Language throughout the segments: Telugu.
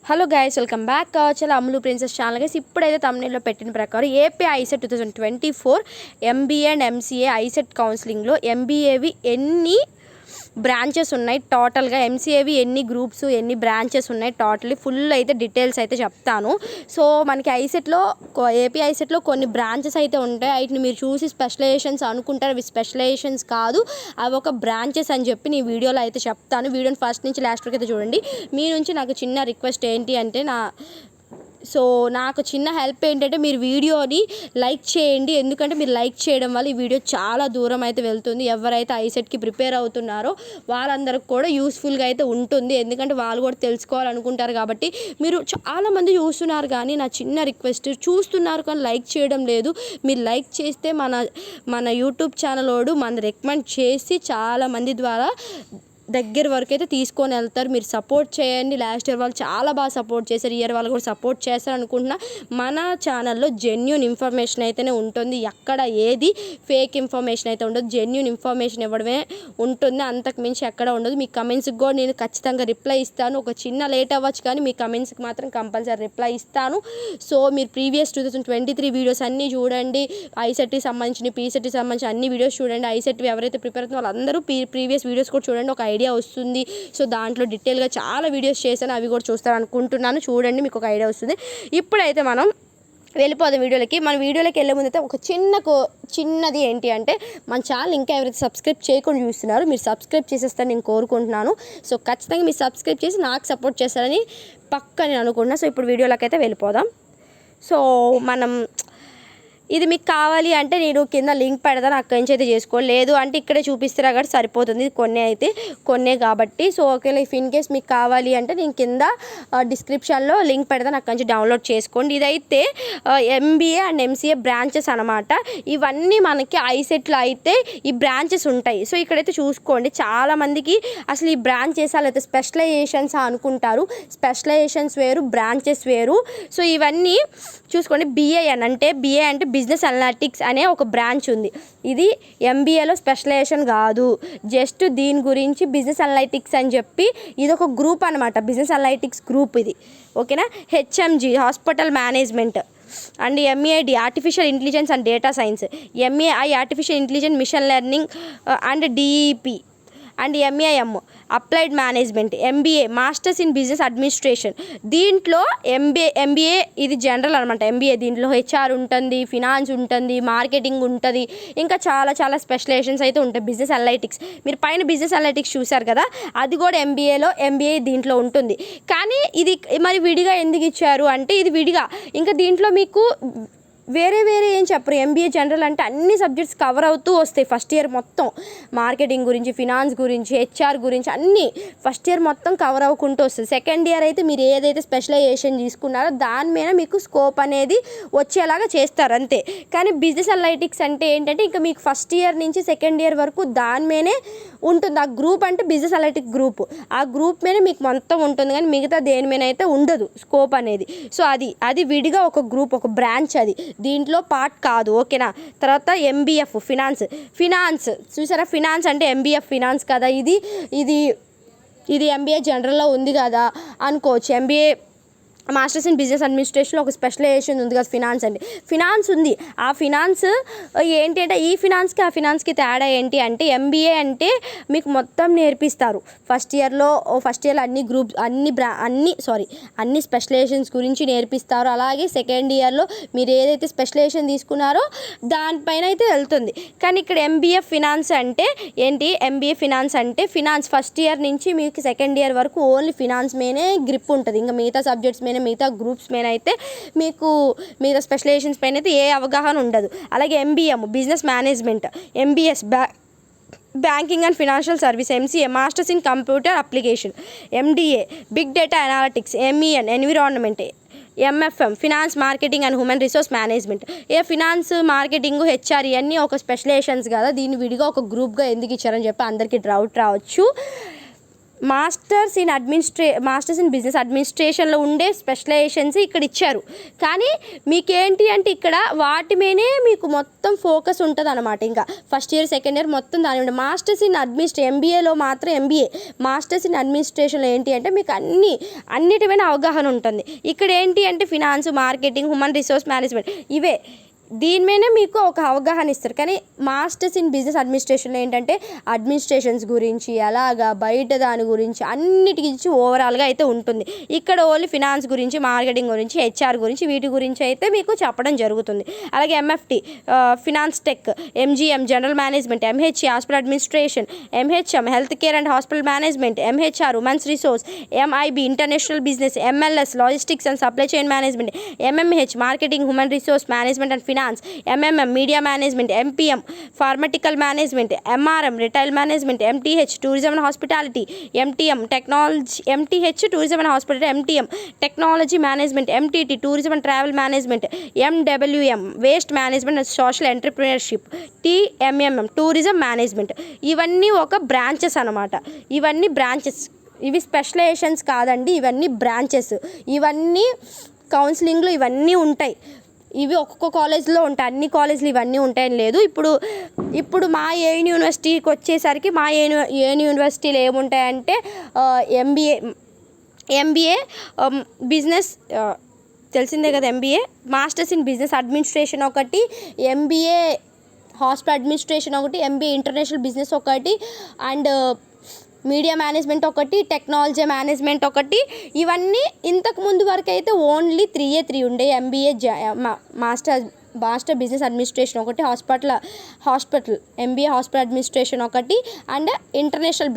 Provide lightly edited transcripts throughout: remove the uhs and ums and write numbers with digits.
Hello guys, welcome back. చాలా అమ్ములు ప్రిన్సెస్ ఛానల్ గైస్. ఇప్పుడైతే తమ్నెయిల్లో పెట్టిన ప్రకారం AP ICET 2024 MBA and MCA ICET కౌన్సిలింగ్లో ఎంబీఏవి ఎన్ని బ్రాంచెస్ ఉన్నాయి, టోటల్గా ఎంసీఏవి ఎన్ని గ్రూప్స్ ఎన్ని బ్రాంచెస్ ఉన్నాయి, టోటల్లీ ఫుల్ అయితే డీటెయిల్స్ అయితే చెప్తాను. సో మనకి ఐసెట్లో ఏపీ ఐసెట్లో కొన్ని బ్రాంచెస్ అయితే ఉంటాయి. వాటిని మీరు చూసి స్పెషలైజేషన్స్ అనుకుంటారు, అవి స్పెషలైజేషన్స్ కాదు, అవి ఒక బ్రాంచెస్ అని చెప్పి నేను వీడియోలో అయితే చెప్తాను. వీడియోని ఫస్ట్ నుంచి లాస్ట్ వరకు అయితే చూడండి. మీ నుంచి నాకు చిన్న రిక్వెస్ట్ ఏంటి అంటే నాకు చిన్న హెల్ప్ ఏంటంటే మీరు వీడియోని లైక్ చేయండి. ఎందుకంటే మీరు లైక్ చేయడం వల్ల ఈ వీడియో చాలా దూరం అయితే వెళ్తుంది. ఎవరైతే ఐసెట్కి ప్రిపేర్ అవుతున్నారో వాళ్ళందరికి కూడా యూస్ఫుల్గా అయితే ఉంటుంది. ఎందుకంటే వాళ్ళు కూడా తెలుసుకోవాలనుకుంటారు కాబట్టి. మీరు చాలామంది చూస్తున్నారు కానీ నా చిన్న రిక్వెస్ట్, చూస్తున్నారు కానీ లైక్ చేయడం లేదు. మీరు లైక్ చేస్తే మన యూట్యూబ్ ఛానల్ వాడు మన రికమెండ్ చేసి చాలామంది ద్వారా దగ్గర వరకు అయితే తీసుకొని వెళ్తారు. మీరు సపోర్ట్ చేయండి. లాస్ట్ ఇయర్ వాళ్ళు చాలా బాగా సపోర్ట్ చేశారు, ఇయర్ వాళ్ళు కూడా సపోర్ట్ చేస్తారు అనుకుంటున్నా. మన ఛానల్లో జెన్యూన్ ఇన్ఫర్మేషన్ అయితేనే ఉంటుంది, ఎక్కడ ఏది ఫేక్ ఇన్ఫర్మేషన్ అయితే ఉండదు. జెన్యూన్ ఇన్ఫర్మేషన్ ఇవ్వడమే ఉంటుంది, అంతకు మించి ఎక్కడ ఉండదు. మీ కమెంట్స్కి కూడా నేను ఖచ్చితంగా రిప్లై ఇస్తాను. ఒక చిన్న లేట్ అవ్వచ్చు కానీ మీ కమెంట్స్కి మాత్రం కంపల్సరీ రిప్లై ఇస్తాను. సో మీరు ప్రీవియస్ 2023 వీడియోస్ అన్నీ చూడండి. ఐసెట్కి సంబంధించిన పీసెట్కి సంబంధించిన అన్ని వీడియోస్ చూడండి. ఐసెట్ ఎవరైతే ప్రిపేర్ అవుతుందో వాళ్ళందరూ ప్రీవియస్ వీడియోస్ కూడా చూడండి, ఒక ఐడియా వస్తుంది. సో దాంట్లో డీటెయిల్గా చాలా వీడియోస్ చేశాను, అవి కూడా చూస్తారు అనుకుంటున్నాను. చూడండి, మీకు ఒక ఐడియా వస్తుంది. ఇప్పుడైతే మనం వెళ్ళిపోదాం వీడియోలకి. మన వీడియోలోకి వెళ్ళే ముందు అయితే ఒక చిన్నది ఏంటి అంటే, మన ఛానల్ ఇంకా ఎవరైతే సబ్స్క్రైబ్ చేయకుండా చూస్తున్నారో మీరు సబ్స్క్రైబ్ చేసేస్తారని నేను కోరుకుంటున్నాను. సో ఖచ్చితంగా మీరు సబ్స్క్రైబ్ చేసి నాకు సపోర్ట్ చేస్తారని పక్కా నేను అనుకుంటున్నాను. సో ఇప్పుడు వీడియోలోకి అయితే వెళ్ళిపోదాం. సో ఇది మీకు కావాలి అంటే నేను కింద లింక్ పెడతాను, అక్కడి నుంచి అయితే చేసుకోవాలి. లేదు అంటే ఇక్కడే చూపిస్తారా కాబట్టి సరిపోతుంది. ఇది కొన్నే కాబట్టి. సో ఓకేలా, ఇఫ్ ఇన్ కేస్ మీకు కావాలి అంటే నేను కింద డిస్క్రిప్షన్లో లింక్ పెడతాను, అక్కడి నుంచి డౌన్లోడ్ చేసుకోండి. ఇదైతే ఎంబీఏ అండ్ ఎంసీఏ బ్రాంచెస్ అనమాట. ఇవన్నీ మనకి ఐసెట్లో అయితే ఈ బ్రాంచెస్ ఉంటాయి. సో ఇక్కడైతే చూసుకోండి, చాలామందికి అసలు ఈ బ్రాంచెస్ అయితే స్పెషలైజేషన్స్ అనుకుంటారు. స్పెషలైజేషన్స్ వేరు, బ్రాంచెస్ వేరు. సో ఇవన్నీ చూసుకోండి. బిఏ అంటే బిజినెస్ అనలిటిక్స్ అనే ఒక బ్రాంచ్ ఉంది. ఇది ఎంబీఏలో స్పెషలైజేషన్ కాదు, జస్ట్ దీని గురించి బిజినెస్ అనలిటిక్స్ అని చెప్పి ఇది ఒక గ్రూప్ అనమాట, బిజినెస్ అనలిటిక్స్ గ్రూప్ ఇది. ఓకేనా. HMG hospital management and MAD artificial intelligence and data science, MAI artificial intelligence machine learning and DEP and MAM applied management, MBA masters in business administration. దీంట్లో ఎంబీఏ ఇది జనరల్ అనమాట. ఎంబీఏ దీంట్లో హెచ్ఆర్ ఉంటుంది, ఫినాన్స్ ఉంటుంది, మార్కెటింగ్ ఉంటుంది, ఇంకా చాలా స్పెషలైజేషన్స్ అయితే ఉంటాయి. బిజినెస్ అనలిటిక్స్, మీరు పైన బిజినెస్ అనలిటిక్స్ చూసారు కదా, అది కూడా ఎంబీఏ దీంట్లో ఉంటుంది. కానీ ఇది మరి విడిగా ఎందుకు ఇచ్చారు అంటే, ఇది విడిగా ఇంకా దీంట్లో మీకు వేరే ఏం చెప్పరు. ఎంబీఏ జనరల్ అంటే అన్ని సబ్జెక్ట్స్ కవర్ అవుతూ వస్తాయి. ఫస్ట్ ఇయర్ మొత్తం మార్కెటింగ్ గురించి, ఫినాన్స్ గురించి, హెచ్ఆర్ గురించి అన్నీ ఫస్ట్ ఇయర్ మొత్తం కవర్ అవ్వకుంటూ వస్తుంది. సెకండ్ ఇయర్ అయితే మీరు ఏదైతే స్పెషలైజేషన్ తీసుకున్నారో దాని మీద మీకు స్కోప్ అనేది వచ్చేలాగా చేస్తారు అంతే. కానీ బిజినెస్ అనలిటిక్స్ అంటే ఏంటంటే ఇంకా మీకు ఫస్ట్ ఇయర్ నుంచి సెకండ్ ఇయర్ వరకు దాని మీదే ఉంటుంది. ఆ గ్రూప్ అంటే బిజినెస్ అనలిటిక్ గ్రూప్, ఆ గ్రూప్ మీద మీకు మొత్తం ఉంటుంది, కానీ మిగతా దేని మీద అయితే ఉండదు స్కోప్ అనేది. సో అది విడిగా ఒక గ్రూప్, ఒక బ్రాంచ్, అది దీంట్లో పార్ట్ కాదు. ఓకేనా. తర్వాత ఎంబీఎఫ్ ఫినాన్స్ చూసారా, ఫినాన్స్ అంటే ఎంబీఎఫ్ ఫినాన్స్ కదా, ఇది ఎంబీఏ జనరల్లో ఉంది కదా అనుకోవచ్చు. ఎంబీఏ మాస్టర్స్ ఇన్ బిజినెస్ అడ్మినిస్ట్రేషన్లో ఒక స్పెషలైజేషన్ ఉంది కదా, ఫినాన్స్ ఉంది. ఆ ఫినాన్స్ ఏంటి అంటే, ఈ ఫినాన్స్కి ఆ ఫినాన్స్కి తేడా ఏంటి అంటే, ఎంబీఏ అంటే మీకు మొత్తం నేర్పిస్తారు. ఫస్ట్ ఇయర్లో అన్ని గ్రూప్స్ అన్ని స్పెషలైజేషన్స్ గురించి నేర్పిస్తారు. అలాగే సెకండ్ ఇయర్లో మీరు ఏదైతే స్పెషలైజేషన్ తీసుకున్నారో దానిపైన అయితే వెళ్తుంది. కానీ ఇక్కడ ఎంబీఏ ఫినాన్స్ అంటే ఏంటి, ఎంబీఏ ఫినాన్స్ అంటే ఫినాన్స్ ఫస్ట్ ఇయర్ నుంచి మీకు సెకండ్ ఇయర్ వరకు ఓన్లీ ఫినాన్స్ మీదే గ్రిప్ ఉంటుంది. ఇంకా మిగతా సబ్జెక్ట్స్ మీద, మిగతా గ్రూప్స్ మీద అయితే మీకు మిగతా స్పెషలైజేషన్స్ పైన అయితే ఏ అవగాహన ఉండదు. అలాగే MBM business management, MBS banking and financial service, MCA masters in computer application, MDA big data analytics, MEN environment, MFM finance marketing and human resource management. Finance, marketing, HR ఇవన్నీ ఒక స్పెషలైజేషన్స్ కదా, దీన్ని విడిగా ఒక గ్రూప్గా ఎందుకు ఇచ్చారని చెప్పి అందరికీ డౌట్ రావచ్చు. మాస్టర్స్ ఇన్ బిజినెస్ అడ్మినిస్ట్రేషన్లో ఉండే స్పెషలైజేషన్స్ ఇక్కడ ఇచ్చారు. కానీ మీకేంటి అంటే ఇక్కడ వాటి మీదే మీకు మొత్తం ఫోకస్ ఉంటుంది అనమాట. ఇంకా ఫస్ట్ ఇయర్ సెకండ్ ఇయర్ మొత్తం దాని మీద. మాస్టర్స్ ఇన్ ఎంబీఏలో మాత్రం ఎంబీఏ మాస్టర్స్ ఇన్ అడ్మినిస్ట్రేషన్లో ఏంటి అంటే మీకు అన్నిటిపైన అవగాహన ఉంటుంది. ఇక్కడ ఏంటి అంటే finance, marketing, human resource management ఇవే దీని మీదనే మీకు ఒక అవగాహన ఇస్తారు. కానీ మాస్టర్స్ ఇన్ బిజినెస్ అడ్మినిస్ట్రేషన్లో ఏంటంటే అడ్మినిస్ట్రేషన్స్ గురించి అలాగా బయట దాని గురించి అన్నిటి గురించి ఓవరాల్గా అయితే ఉంటుంది. ఇక్కడ ఓన్లీ ఫినాన్స్ గురించి, మార్కెటింగ్ గురించి, హెచ్ఆర్ గురించి వీటి గురించి అయితే మీకు చెప్పడం జరుగుతుంది. అలాగే MFT finance tech, MGM general management, MHE hospital administration, MHM health care and hospital management, MHR humans resource, MIB international business, MLS logistics and supply chain management, MMH marketing human resource management and finance, MMM media management, MPM pharmaceutical management, MRM retail management, MTH tourism and hospitality, MTM technology, MTH tourism and hospitality, MTM technology management, MTT tourism and travel management, MWM waste management and social entrepreneurship, TMMM tourism management. ఇవన్నీ ఒక బ్రాంచెస్ అనమాట. ఇవన్నీ బ్రాంచెస్, ఇవి స్పెషలైజేషన్స్ కాదండి, ఇవన్నీ బ్రాంచెస్. ఇవన్నీ కౌన్సిలింగ్లో ఇవన్నీ ఉంటాయి. ఇవి ఒక్కొక్క కాలేజ్లో ఉంటాయి, అన్ని కాలేజీలు ఇవన్నీ ఉంటాయని లేదు. ఇప్పుడు మా ఏఎన్ యూనివర్సిటీకి వచ్చేసరికి మా ఏఎన్ యూనివర్సిటీలో ఏముంటాయంటే ఎంబీఏ బిజినెస్ తెలిసిందే కదా, MBA masters in business administration ఒకటి, ఎంబీఏ హాస్పిటల్ అడ్మినిస్ట్రేషన్ ఒకటి, ఎంబీఏ ఇంటర్నేషనల్ బిజినెస్ ఒకటి, అండ్ మీడియా మేనేజ్మెంట్ ఒకటి, టెక్నాలజీ మేనేజ్మెంట్ ఒకటి. ఇవన్నీ ఇంతకు ముందు వరకు అయితే ఓన్లీ 3 ఉండే. ఎంబీఏ మాస్టర్ బిజినెస్ అడ్మినిస్ట్రేషన్ ఒకటి, హాస్పిటల్ ఎంబీఏ హాస్పిటల్ అడ్మినిస్ట్రేషన్ ఒకటి, and international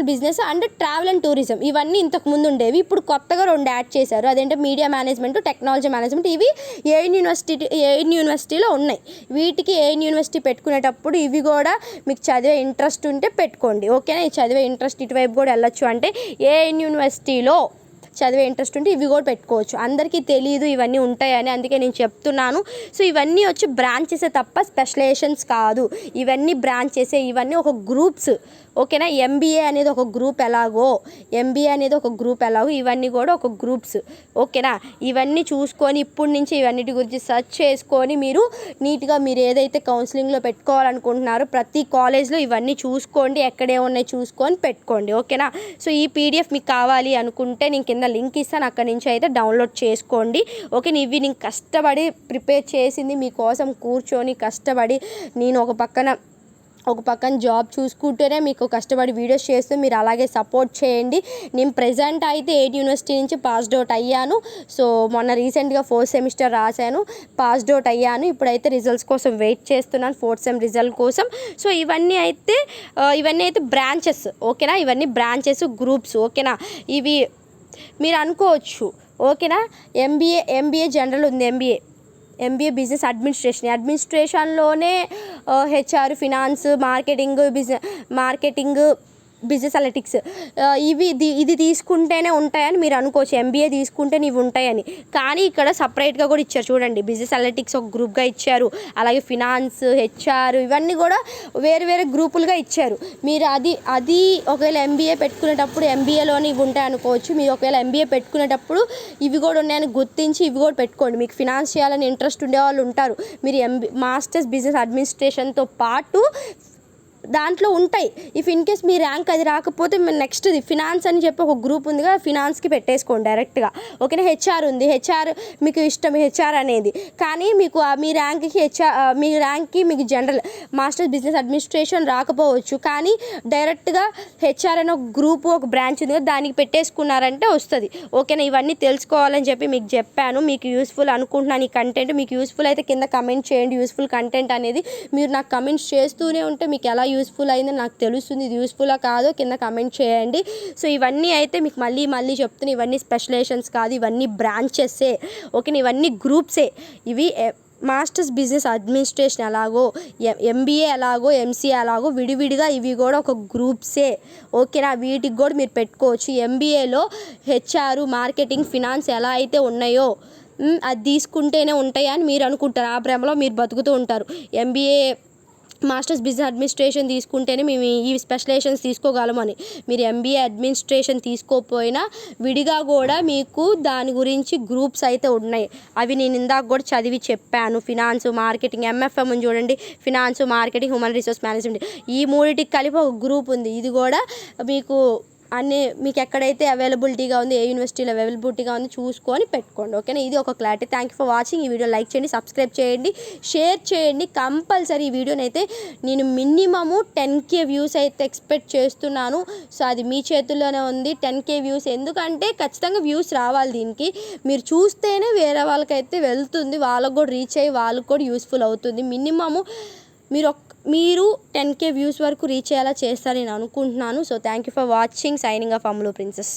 business and travel and tourism. ఇవన్నీ ఇంతకు ముందు ఉండేవి. ఇప్పుడు కొత్తగా 2 యాడ్ చేశారు. అదేంటే మీడియా మేనేజ్మెంట్, టెక్నాలజీ మేనేజ్మెంట్. ఇవి ఏఎన్ యూనివర్సిటీలో ఉన్నాయి. వీటికి ఏఎన్ యూనివర్సిటీ పెట్టుకునేటప్పుడు ఇవి కూడా మీకు చదివే ఇంట్రెస్ట్ ఉంటే పెట్టుకోండి, ఓకేనా. ఈ చదివే ఇంట్రెస్ట్ ఇటువైపు కూడా వెళ్ళొచ్చు అంటే ఏఎన్ యూనివర్సిటీలో చదివే ఇంట్రెస్ట్ ఉంటే ఇవి కూడా పెట్టుకోవచ్చు. అందరికీ తెలియదు ఇవన్నీ ఉంటాయని, అందుకే నేను చెప్తున్నాను. సో ఇవన్నీ వచ్చి బ్రాంచెసే తప్ప స్పెషలైజేషన్స్ కాదు. ఇవన్నీ బ్రాంచెసే, ఇవన్నీ ఒక గ్రూప్స్, ఓకేనా. ఎంబీఏ అనేది ఒక గ్రూప్ ఎలాగో ఇవన్నీ కూడా ఒక గ్రూప్స్, ఓకేనా. ఇవన్నీ చూసుకొని ఇప్పటి నుంచి ఇవన్నిటి గురించి సెర్చ్ చేసుకొని మీరు నీట్గా మీరు ఏదైతే కౌన్సిలింగ్లో పెట్టుకోవాలనుకుంటున్నారో ప్రతి కాలేజ్లో ఇవన్నీ చూసుకోండి, ఎక్కడే ఉన్నాయి చూసుకొని పెట్టుకోండి, ఓకేనా. సో ఈ పీడిఎఫ్ మీకు కావాలి అనుకుంటే నేను కింద లింక్ ఇస్తాను, అక్కడి నుంచి అయితే డౌన్లోడ్ చేసుకోండి, ఓకే. ఇవి నేను కష్టపడి ప్రిపేర్ చేసింది మీకోసం, కూర్చొని కష్టపడి నేను ఒక పక్కన జాబ్ చూసుకుంటూనే మీకు కష్టపడి వీడియోస్ చేస్తూ మీరు అలాగే సపోర్ట్ చేయండి. నేను ప్రెజెంట్ అయితే ఏఎన్ యూనివర్సిటీ నుంచి పాస్డ్ అవుట్ అయ్యాను. సో మొన్న రీసెంట్గా 4th సెమిస్టర్ రాశాను, పాస్డ్ అవుట్ అయ్యాను. ఇప్పుడైతే రిజల్ట్స్ కోసం వెయిట్ చేస్తున్నాను, 4th సెమ్ రిజల్ట్ కోసం. సో ఇవన్నీ అయితే బ్రాంచెస్, ఓకేనా. ఇవన్నీ బ్రాంచెస్, గ్రూప్స్, ఓకేనా. ఇవి మీరు అనుకోవచ్చు, ఓకేనా. ఎంబీఏ జనరల్ ఉంది, ఎంబీఏ బిజినెస్ అడ్మినిస్ట్రేషన్లోనే HR, finance, marketing, business analytics ఇది తీసుకుంటేనే ఉంటాయని మీరు అనుకోవచ్చు. ఎంబీఏ తీసుకుంటే ఇవి ఉంటాయని, కానీ ఇక్కడ సపరేట్గా కూడా ఇచ్చారు చూడండి. బిజినెస్ అనలిటిక్స్ ఒక గ్రూప్గా ఇచ్చారు, అలాగే ఫినాన్స్, హెచ్ఆర్ ఇవన్నీ కూడా వేరే గ్రూపులుగా ఇచ్చారు. మీరు అది ఒకవేళ ఎంబీఏ పెట్టుకునేటప్పుడు ఎంబీఏలోని ఇవి ఉంటాయి అనుకోవచ్చు. మీరు ఒకవేళ ఎంబీఏ పెట్టుకునేటప్పుడు ఇవి కూడా ఉన్నాయని గుర్తించి ఇవి కూడా పెట్టుకోండి. మీకు ఫినాన్స్ చేయాలని ఇంట్రెస్ట్ ఉండేవాళ్ళు ఉంటారు, మీరు మాస్టర్స్ బిజినెస్ అడ్మినిస్ట్రేషన్తో పాటు దాంట్లో ఉంటాయి. If in case me rank అది రాకపోతే నెక్స్ట్ది ఫినాన్స్ అని చెప్పి ఒక గ్రూప్ ఉందిగా, ఫినాన్స్కి పెట్టేసుకోండి డైరెక్ట్గా, ఓకేనా. హెచ్ఆర్ ఉంది, హెచ్ఆర్ మీకు ఇష్టం హెచ్ఆర్ అనేది, కానీ మీకు మీ ర్యాంక్కి మీకు జనరల్ మాస్టర్స్ బిజినెస్ అడ్మినిస్ట్రేషన్ రాకపోవచ్చు, కానీ డైరెక్ట్గా హెచ్ఆర్ అనే ఒక గ్రూప్ ఒక బ్రాంచ్ ఉంది కదా, దానికి పెట్టేసుకున్నారంటే వస్తుంది, ఓకేనా. ఇవన్నీ తెలుసుకోవాలని చెప్పి మీకు చెప్పాను. మీకు యూస్ఫుల్ అనుకుంటున్నాను ఈ కంటెంట్. మీకు యూస్ఫుల్ అయితే కింద కమెంట్ చేయండి. యూస్ఫుల్ కంటెంట్ అనేది మీరు నాకు కమెంట్స్ చేస్తూనే ఉంటే మీకు ఎలా యూస్ఫుల్ అయింది నాకు తెలుస్తుంది. ఇది యూస్ఫుల్లా కాదో కింద కమెంట్ చేయండి. సో ఇవన్నీ అయితే మీకు మళ్ళీ చెప్తున్నా, ఇవన్నీ స్పెషలైజేషన్స్ కాదు, ఇవన్నీ బ్రాంచెసే, ఓకే. ఇవన్నీ గ్రూప్సే. ఇవి మాస్టర్స్ బిజినెస్ అడ్మినిస్ట్రేషన్ ఎలాగో, ఎంబీఏ ఎలాగో, ఎంసీఏ ఎలాగో విడివిడిగా ఇవి కూడా ఒక గ్రూప్సే, ఓకేనా. వీటికి కూడా మీరు పెట్టుకోవచ్చు. ఎంబీఏలో హెచ్ఆర్, మార్కెటింగ్, ఫినాన్స్ ఎలా అయితే ఉన్నాయో అది తీసుకుంటేనే ఉంటాయి అని మీరు అనుకుంటారు. ఆ భ్రమలో మీరు బతుకుతూ ఉంటారు. ఎంబీఏ మాస్టర్స్ బిజినెస్ అడ్మినిస్ట్రేషన్ తీసుకుంటేనే మేము ఈ స్పెషలైజేషన్స్ తీసుకోగలమని. మీరు ఎంబీఏ అడ్మినిస్ట్రేషన్ తీసుకోకపోయినా విడిగా కూడా మీకు దాని గురించి గ్రూప్స్ అయితే ఉన్నాయి. అవి నేను ఇందాక కూడా చదివి చెప్పాను. ఫినాన్స్, మార్కెటింగ్, ఎంఎఫ్ఎం అని చూడండి, finance, marketing, human resource management, ఈ మూడింటికి కలిపి ఒక గ్రూప్ ఉంది. ఇది కూడా మీకు ఎక్కడైతే అవైలబిలిటీగా ఉంది, ఏ యూనివర్సిటీలో అవైలబిలిటీగా ఉంది చూసుకొని పెట్టుకోండి. ఓకేనా, ఇది ఒక clarity. Thank you for watching. ఈ వీడియో లైక్ చేయండి, సబ్స్క్రైబ్ చేయండి, షేర్ చేయండి. కంపల్సరీ ఈ వీడియోని అయితే నేను మినిమము 10K వ్యూస్ అయితే ఎక్స్పెక్ట్ చేస్తున్నాను. సో అది మీ చేతుల్లోనే ఉంది, 10K వ్యూస్. ఎందుకంటే ఖచ్చితంగా వ్యూస్ రావాలి దీనికి. మీరు చూస్తేనే వేరే వాళ్ళకైతే వెళ్తుంది, వాళ్ళకు కూడా రీచ్ అయ్యి వాళ్ళకు కూడా యూస్ఫుల్ అవుతుంది. మినిమము మీరు 10K వ్యూస్ వరకు రీచ్ అయ్యేలా చేస్తారని నేను అనుకుంటున్నాను. So thank you for watching. Signing off Ammulu princess.